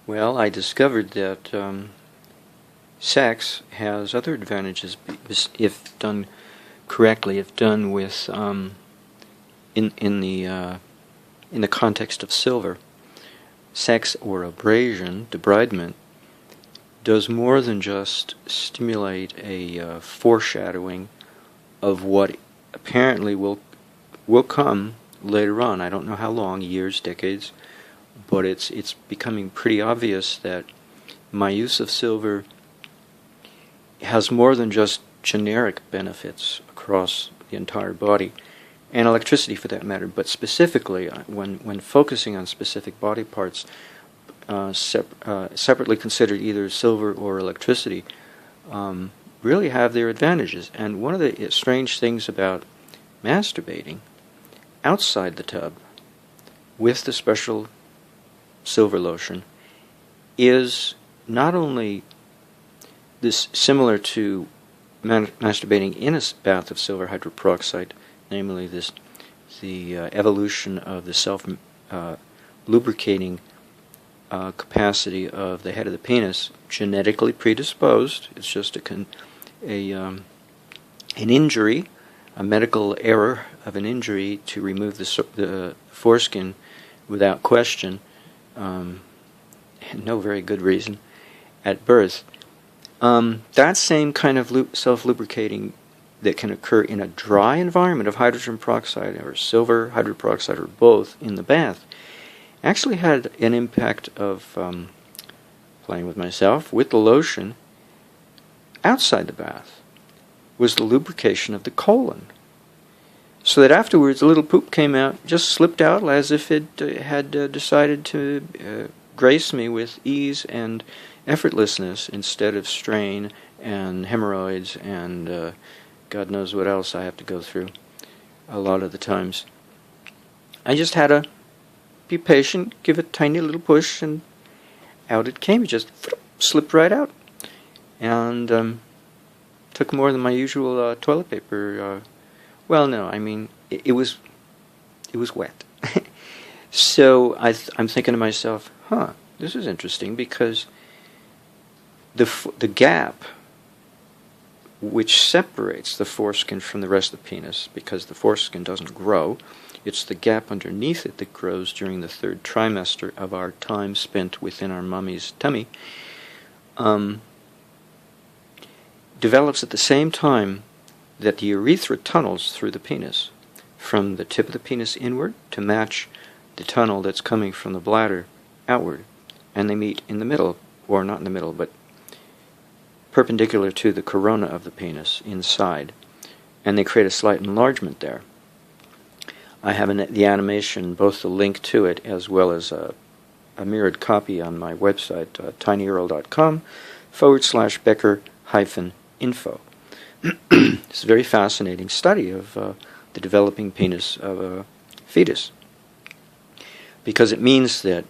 Well, I discovered that sex has other advantages if done correctly, if done with in the context of silver. Sex or abrasion, debridement, does more than just stimulate a foreshadowing of what apparently will come later on. I don't know how long, years, decades, but it's becoming pretty obvious that my use of silver has more than just generic benefits across the entire body, and electricity for that matter, but specifically when focusing on specific body parts, separately considered either silver or electricity, really have their advantages. And one of the strange things about masturbating outside the tub with the special silver lotion is not only this similar to masturbating in a bath of silver hydroperoxide, namely the evolution of the self-lubricating capacity of the head of the penis, genetically predisposed. It's just an injury, a medical error of an injury to remove the foreskin without question, and no very good reason, at birth. That same kind of self-lubricating that can occur in a dry environment of hydrogen peroxide or silver hydroperoxide or both in the bath actually had an impact of playing with myself with the lotion outside the bath, was the lubrication of the colon. So that afterwards a little poop came out, just slipped out as if it had decided to grace me with ease and effortlessness instead of strain and hemorrhoids and God knows what else I have to go through a lot of the times. I just had to be patient, give it a tiny little push, and out it came. It just slipped right out. And took more than my usual toilet paper. Well, no, I mean, it was wet. So I'm thinking to myself, this is interesting, because the gap which separates the foreskin from the rest of the penis, because the foreskin doesn't grow, it's the gap underneath it that grows during the third trimester of our time spent within our mummy's tummy, develops at the same time that the urethra tunnels through the penis, from the tip of the penis inward to match the tunnel that's coming from the bladder outward, and they meet in the middle, or not in the middle, but perpendicular to the corona of the penis inside, and they create a slight enlargement there. I have the animation, both the link to it as well as a mirrored copy on my website, tinyurl.com/Becker-info. It's a very fascinating study of the developing penis of a fetus, because it means that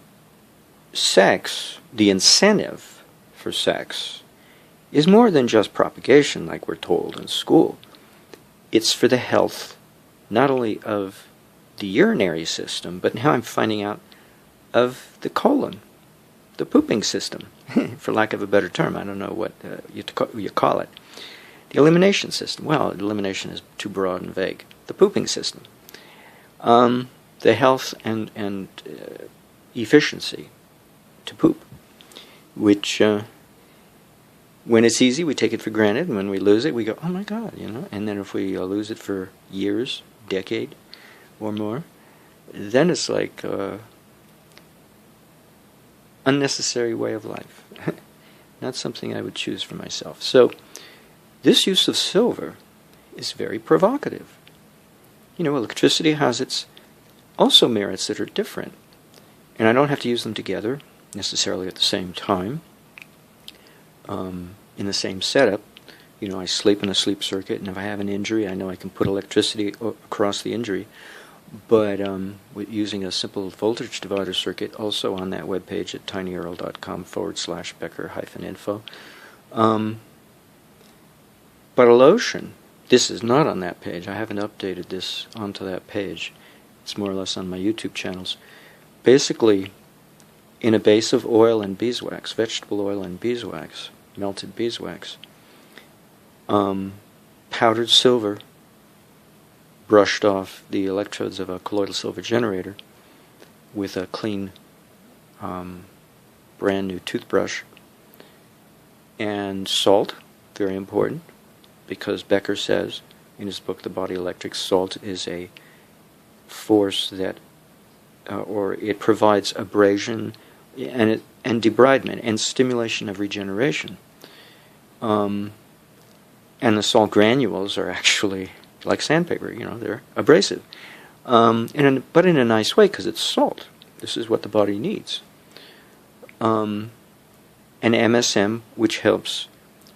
sex, the incentive for sex, is more than just propagation like we're told in school. It's for the health not only of the urinary system, but now I'm finding out of the colon, the pooping system, for lack of a better term. I don't know what you call it. The elimination system. Well, elimination is too broad and vague. The pooping system. The health and efficiency to poop, which when it's easy, we take it for granted, and when we lose it, we go, oh my God, And then if we lose it for years, decade or more, then it's like unnecessary way of life. Not something I would choose for myself. So this use of silver is very provocative. Electricity has its also merits that are different, and I don't have to use them together necessarily at the same time. In the same setup, I sleep in a sleep circuit, and if I have an injury, I know I can put electricity across the injury. But using a simple voltage divider circuit, also on that webpage at tinyurl.com/Becker-info. But a lotion, this is not on that page. I haven't updated this onto that page. It's more or less on my YouTube channels. Basically, in a base of oil and beeswax, vegetable oil and beeswax, melted beeswax, powdered silver brushed off the electrodes of a colloidal silver generator with a clean, brand new toothbrush, and salt, very important, because Becker says in his book The Body Electric, salt is a force that, or it provides abrasion and debridement and stimulation of regeneration. And the salt granules are actually like sandpaper, they're abrasive. But in a nice way, because it's salt. This is what the body needs. And MSM, which helps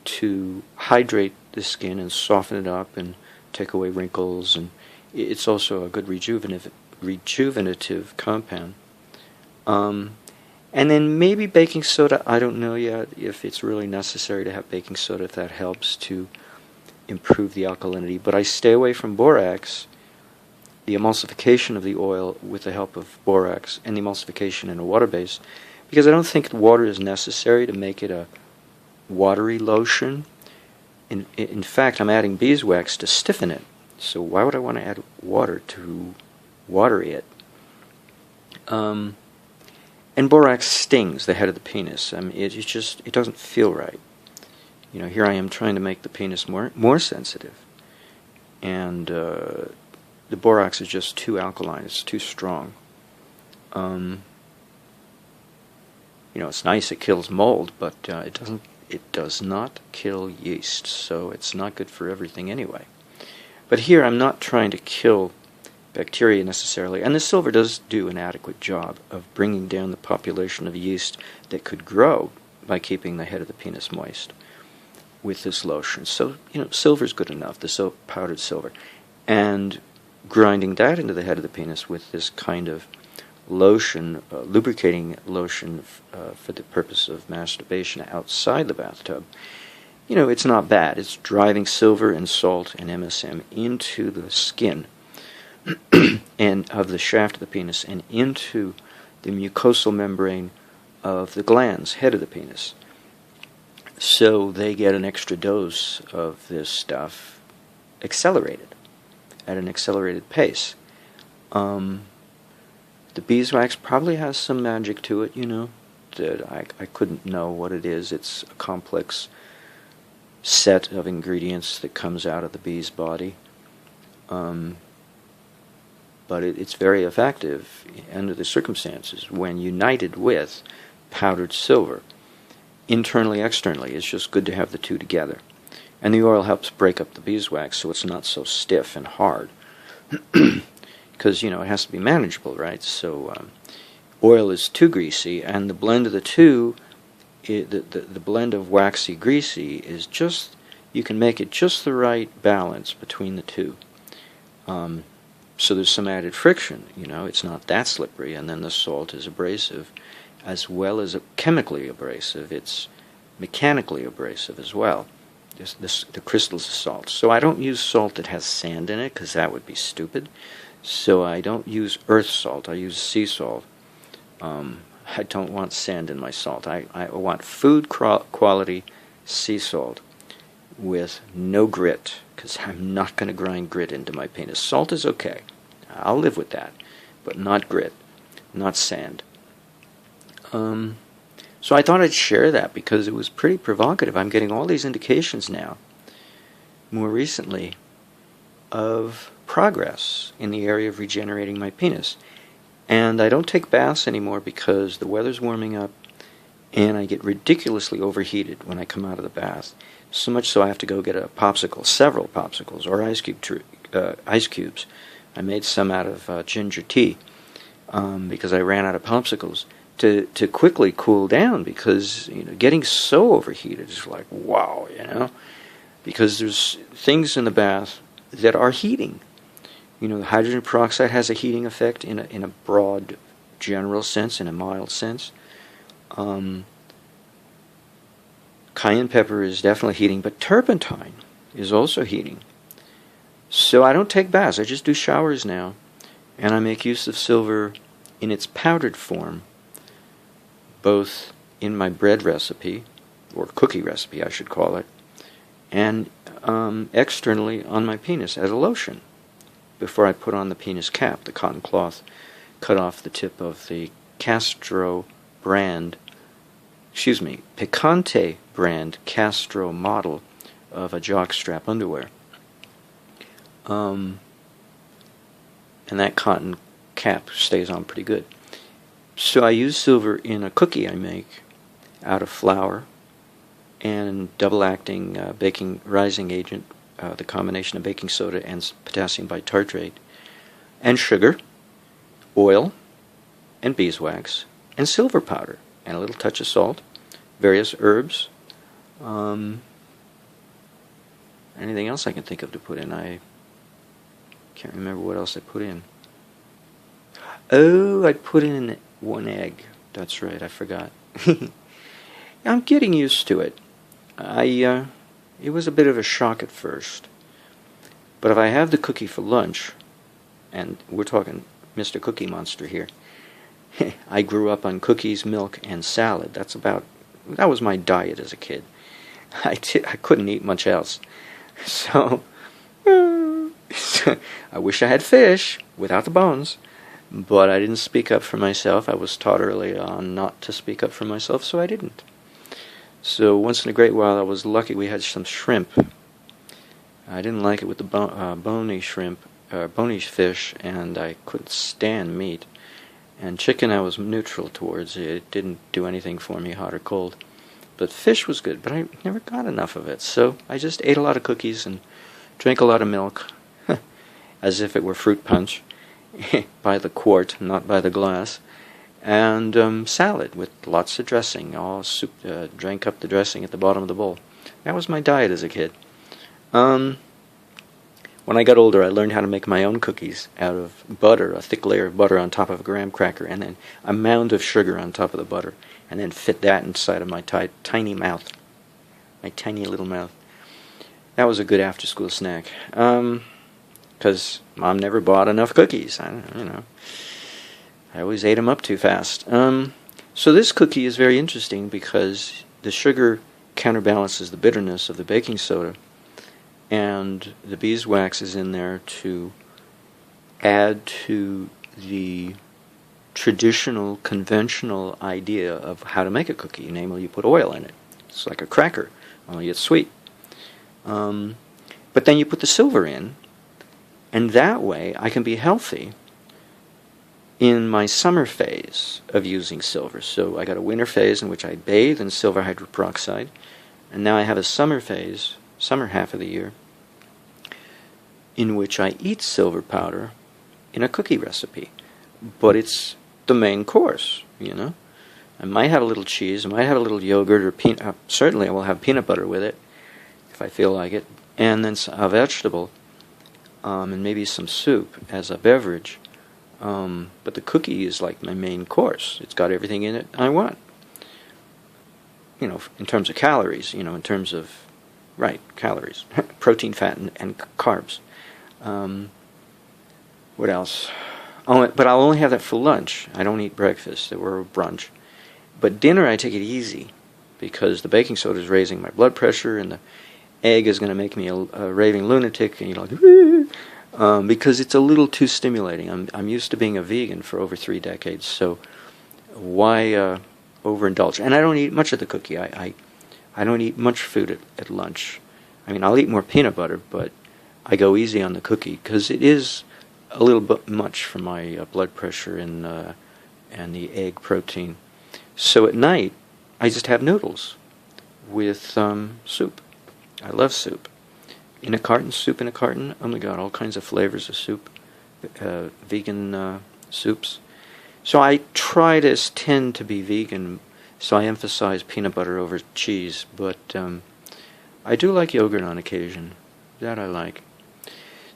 to hydrate the skin and soften it up and take away wrinkles, and it's also a good rejuvenative compound. And then maybe baking soda. I don't know yet if it's really necessary to have baking soda, if that helps to improve the alkalinity. But I stay away from borax, the emulsification of the oil with the help of borax, and the emulsification in a water base, because I don't think water is necessary to make it a watery lotion. In fact, I'm adding beeswax to stiffen it. So why would I want to add water to water it? And borax stings the head of the penis. I mean, it doesn't feel right. Here I am trying to make the penis more sensitive, and the borax is just too alkaline. It's too strong. It's nice. It kills mold, but it does not kill yeast. So it's not good for everything anyway. But here I'm not trying to kill bacteria necessarily, and the silver does do an adequate job of bringing down the population of yeast that could grow by keeping the head of the penis moist with this lotion. So, silver's good enough, the powdered silver. And grinding that into the head of the penis with this kind of lotion, lubricating lotion for the purpose of masturbation outside the bathtub, it's not bad. It's driving silver and salt and MSM into the skin and of the shaft of the penis and into the mucosal membrane of the glans, head of the penis. So they get an extra dose of this stuff accelerated, at an accelerated pace. The beeswax probably has some magic to it, that I couldn't know what it is. It's a complex set of ingredients that comes out of the bee's body. But it's very effective under the circumstances when united with powdered silver. Internally, externally, it's just good to have the two together. And the oil helps break up the beeswax so it's not so stiff and hard. Because, it has to be manageable, right? So oil is too greasy, and the blend of the two, the blend of waxy, greasy, is just, you can make it just the right balance between the two. So there's some added friction, it's not that slippery, and then the salt is abrasive, as well as chemically abrasive. It's mechanically abrasive as well, the crystals of salt. So I don't use salt that has sand in it, because that would be stupid. So I don't use earth salt, I use sea salt. I don't want sand in my salt. I want food quality sea salt with no grit, because I'm not going to grind grit into my penis. Salt is okay. I'll live with that, but not grit, not sand. So I thought I'd share that because it was pretty provocative. I'm getting all these indications now, more recently, of progress in the area of regenerating my penis. And I don't take baths anymore because the weather's warming up and I get ridiculously overheated when I come out of the bath. So much so I have to go get a popsicle, several popsicles, or ice cubes. I made some out of ginger tea because I ran out of popsicles to quickly cool down, because getting so overheated is like, wow, because there's things in the bath that are heating. The hydrogen peroxide has a heating effect in a broad general sense, in a mild sense. Cayenne pepper is definitely heating, but turpentine is also heating. So I don't take baths, I just do showers now, and I make use of silver in its powdered form both in my bread recipe, or cookie recipe I should call it, and externally on my penis as a lotion before I put on the penis cap, the cotton cloth, cut off the tip of the Picante brand Castro model of a jockstrap underwear. And that cotton cap stays on pretty good. So I use silver in a cookie I make out of flour and double-acting baking rising agent, the combination of baking soda and potassium bitartrate, and sugar, oil, and beeswax, and silver powder, and a little touch of salt, various herbs. Anything else I can think of to put in? I can't remember what else I put in. Oh, I put in 1 egg. That's right, I forgot. I'm getting used to it. It was a bit of a shock at first. But if I have the cookie for lunch, and we're talking Mr. Cookie Monster here, I grew up on cookies, milk, and salad. That was my diet as a kid. I couldn't eat much else. So, I wish I had fish without the bones, but I didn't speak up for myself. I was taught early on not to speak up for myself, so I didn't. So once in a great while I was lucky we had some shrimp. I didn't like it with the bony shrimp, bony fish, and I couldn't stand meat. And chicken I was neutral towards. It didn't do anything for me, hot or cold. But fish was good, but I never got enough of it. So I just ate a lot of cookies and drank a lot of milk, as if it were fruit punch, by the quart, not by the glass. And salad with lots of dressing. All soup, drank up the dressing at the bottom of the bowl. That was my diet as a kid. When I got older, I learned how to make my own cookies out of butter, a thick layer of butter on top of a graham cracker, and then a mound of sugar on top of the butter, and then fit that inside of my tiny mouth, my tiny little mouth. That was a good after-school snack, because Mom never bought enough cookies. I always ate them up too fast. So this cookie is very interesting because the sugar counterbalances the bitterness of the baking soda, and the beeswax is in there to add to the traditional, conventional idea of how to make a cookie. Namely, you put oil in it. It's like a cracker, only it's sweet. But then you put the silver in, and that way I can be healthy in my summer phase of using silver. So I got a winter phase in which I bathe in silver hydroperoxide, and now I have a summer phase, summer half of the year, in which I eat silver powder in a cookie recipe. But it's the main course, I might have a little cheese, I might have a little yogurt, or certainly I will have peanut butter with it, if I feel like it, and then a vegetable, and maybe some soup as a beverage. But the cookie is like my main course. It's got everything in it I want. In terms of calories, in terms of, calories, protein, fat, and carbs. What else? But I'll only have that for lunch. I don't eat breakfast or brunch. But dinner I take it easy because the baking soda is raising my blood pressure and the egg is going to make me a raving lunatic, and you're like, because it's a little too stimulating. I'm used to being a vegan for over 3 decades, so why overindulge? And I don't eat much of the cookie. I don't eat much food at lunch. I mean, I'll eat more peanut butter, but I go easy on the cookie because it is a little bit much for my blood pressure and the egg protein. So at night, I just have noodles with soup. I love soup. Soup in a carton. Oh my God, all kinds of flavors of soup. Vegan soups. So I tend to be vegan, so I emphasize peanut butter over cheese, but I do like yogurt on occasion. That I like.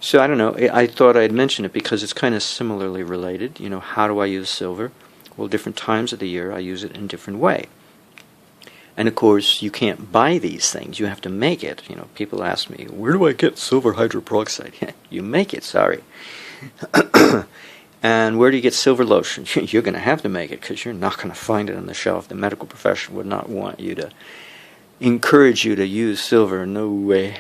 So I don't know, I thought I'd mention it because it's kind of similarly related. How do I use silver? Well, different times of the year I use it in a different way. And of course, you can't buy these things. You have to make it. People ask me, where do I get silver hydroperoxide? You make it, sorry. And where do you get silver lotion? You're going to have to make it, because you're not going to find it on the shelf. The medical profession would not want you to encourage you to use silver. No way.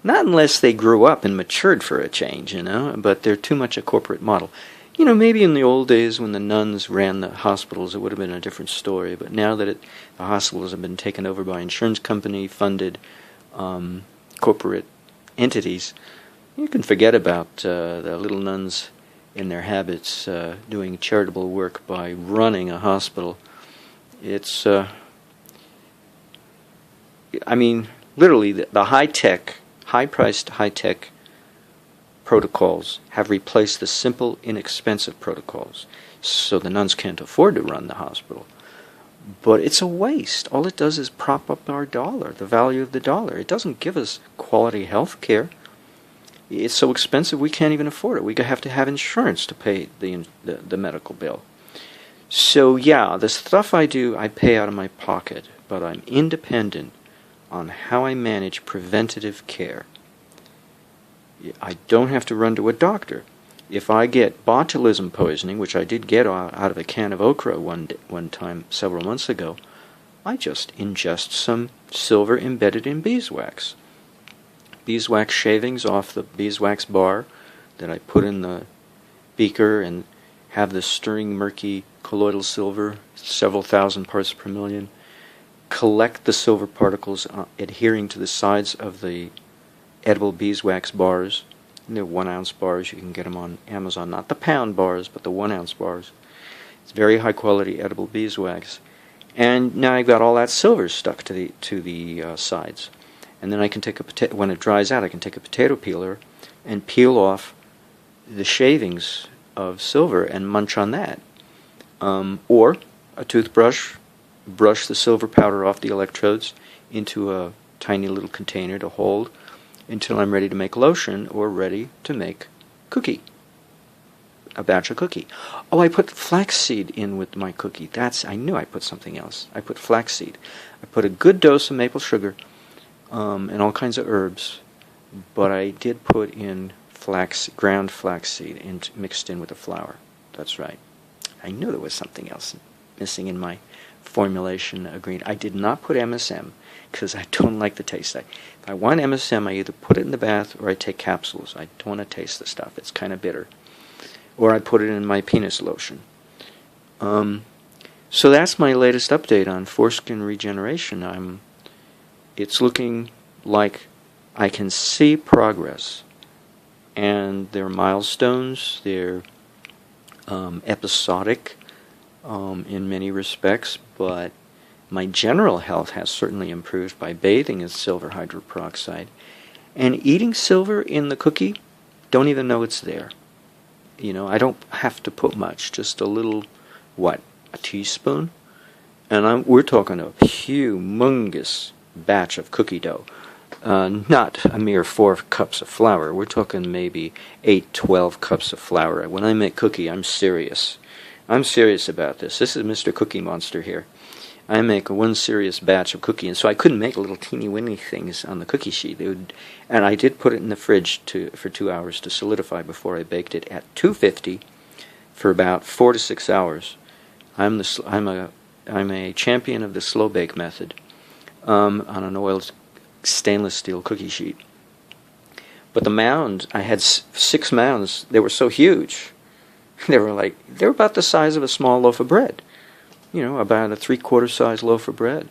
Not unless they grew up and matured for a change, but they're too much a corporate model. Maybe in the old days when the nuns ran the hospitals, it would have been a different story. But now that the hospitals have been taken over by insurance company-funded corporate entities, you can forget about the little nuns in their habits doing charitable work by running a hospital. It's, literally the high-priced, high-tech protocols have replaced the simple, inexpensive protocols. So the nuns can't afford to run the hospital. But it's a waste. All it does is prop up our dollar, the value of the dollar. It doesn't give us quality health care. It's so expensive we can't even afford it. We have to have insurance to pay the medical bill. So yeah, the stuff I do, I pay out of my pocket, but I'm independent on how I manage preventative care. I don't have to run to a doctor. If I get botulism poisoning, which I did get out of a can of okra one time several months ago, I just ingest some silver embedded in beeswax. Beeswax shavings off the beeswax bar that I put in the beaker and have the stirring murky colloidal silver, several thousand parts per million, collect the silver particles adhering to the sides of the edible beeswax bars. And they're 1 ounce bars. You can get them on Amazon, not the pound bars, but the 1 ounce bars. It's very high quality edible beeswax. And now I've got all that silver stuck to the sides. And then I can take when it dries out, I can take a potato peeler and peel off the shavings of silver and munch on that. Or a toothbrush, brush the silver powder off the electrodes into a tiny little container to hold until I'm ready to make lotion or ready to make a batch of cookie. Oh, I put flaxseed in with my cookie. I knew I put something else. I put flaxseed. I put a good dose of maple sugar and all kinds of herbs, but I did put in ground flaxseed mixed in with the flour. That's right. I knew there was something else missing in my formulation agreement. I did not put MSM because I don't like the taste. If I want MSM, I either put it in the bath or I take capsules. I don't want to taste the stuff. It's kind of bitter. Or I put it in my penis lotion. So that's my latest update on foreskin regeneration. It's looking like I can see progress. And they're milestones. They're episodic in many respects, but my general health has certainly improved by bathing in silver hydroperoxide. And eating silver in the cookie, don't even know it's there. I don't have to put much, just a little, a teaspoon? And we're talking a humongous batch of cookie dough. Not a mere 4 cups of flour. We're talking maybe 8, 12 cups of flour. When I make cookie, I'm serious. I'm serious about this. This is Mr. Cookie Monster here. I make one serious batch of cookie, and so I couldn't make little teeny-weeny things on the cookie sheet. And I did put it in the fridge for 2 hours to solidify before I baked it at 250 for about 4 to 6 hours. I'm a champion of the slow bake method on an oiled stainless steel cookie sheet. But the mound, I had 6 mounds. They were so huge. They were about the size of a small loaf of bread. About a 3/4 size loaf of bread.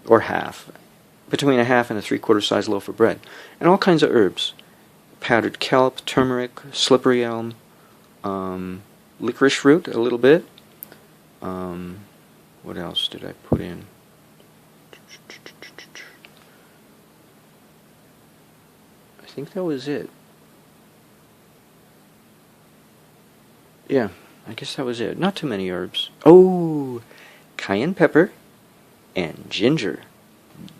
Or half. Between a half and a 3/4 size loaf of bread. And all kinds of herbs. Powdered kelp, turmeric, slippery elm, licorice root a little bit. What else did I put in? I think that was it. Yeah, I guess that was it. Not too many herbs. Oh, cayenne pepper and ginger.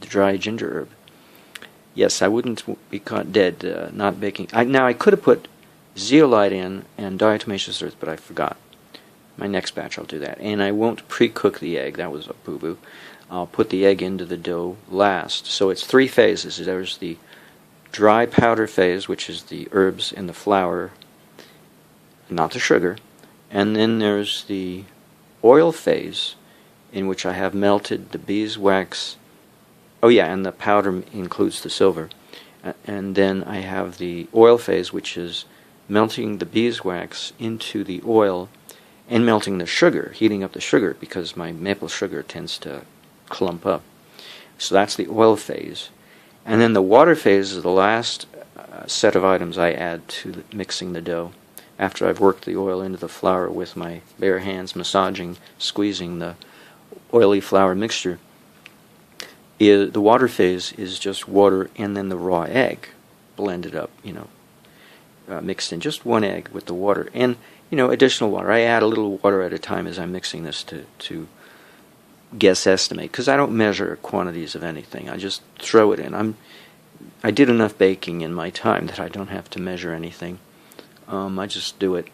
The dry ginger herb. Yes, I wouldn't be caught dead not baking. Now, I could have put zeolite in and diatomaceous earth, but I forgot. My next batch I'll do that. And I won't pre-cook the egg. That was a boo-boo. I'll put the egg into the dough last. So it's 3 phases. There's the dry powder phase, which is the herbs and the flour. not the sugar. And then there's the oil phase, in which I have melted the beeswax. Oh yeah, and the powder includes the silver. And then I have the oil phase, which is melting the beeswax into the oil and melting the sugar, heating up the sugar, because my maple sugar tends to clump up. So that's the oil phase. And then the water phase is the last set of items I add to mixing the dough. After I've worked the oil into the flour with my bare hands, massaging, squeezing the oily flour mixture, the water phase is just water and then the raw egg blended up, mixed in. Just one egg with the water and, additional water. I add a little water at a time as I'm mixing this to guess estimate, because I don't measure quantities of anything. I just throw it in. I did enough baking in my time that I don't have to measure anything. I just do it.